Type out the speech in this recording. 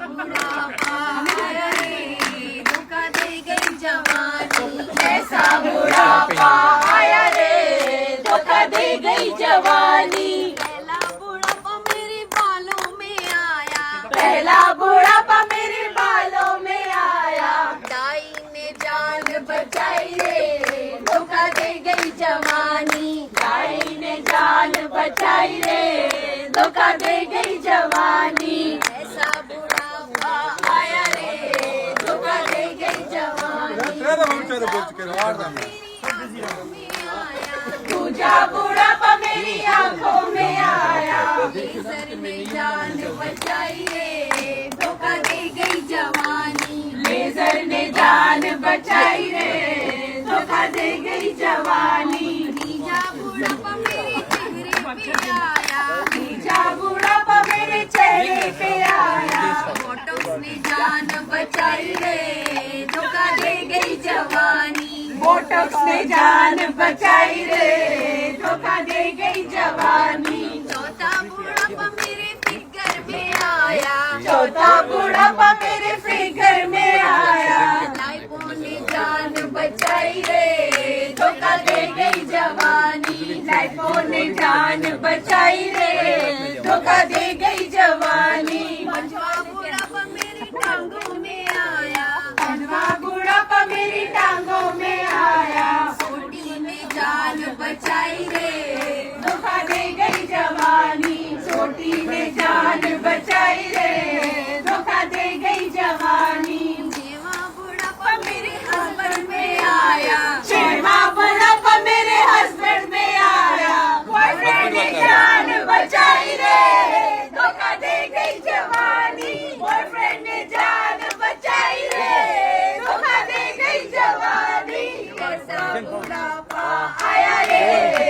बुढ़ापा आया रे धोखा दे गई जवानी, ऐसा बुढ़ापा आया रे धोखा दे गई जवानी। पहला बुढ़ापा मेरे बालों में आया, पहला बुढ़ापा मेरे बालों में आया, दाई ने जान बचाई रे धोखा दे गई जवानी, दाई ने जान बचाई रे धोखा दे गई जवानी। ऐसा बुढ़ापा आया रे धोखा दे गई जवानी, दूजा बुढ़ापा मेरी आंखों में आया, लेजर ने जान बचाई रे धोखा दे गई जवानी, लेजर ने जान बचाई रे धोखा दे गई जवानी। तीजा बुढ़ापा मेरे चेहरे पे आया, तीजा बुढ़ापा मेरे चेहरे पे आया, बोटॉक्स ने जान बचाई रे धोखा दे गई जवानी, बोटॉक्स ने जान बचाई रे धोखा दे गई जवानी। चौथा बुढ़ापा मेरे फिगर में आया, चौथा बुढ़ापा मेरे फिगर में आया, लाइफों ने जान बचाई रे धोखा दे गई जवानी, लाइफों ने जान बचाई रे धोखा दे गई जवानी। पांचवा बुढ़ापा मेरी टांगों में आया, पांचवा बुढ़ापा मेरी टांगों में आया, सोटी ने जान बचाई रे धोखा दे गई जवानी, सोटी ने जान बचाई रे धोखा दे गई जवानी। छेवा बुढ़ापा मेरे हस्बैंड में आया, छेवा बुढ़ापा मेरे हस्बैंड में आया, बॉयफ्रेंड ने जान बचाई रे धोखा दे गई जवानी, बॉयफ्रेंड ने जान बचाई रे धोखा दे गई जवानी। ऐसा बुढ़ापा आया रे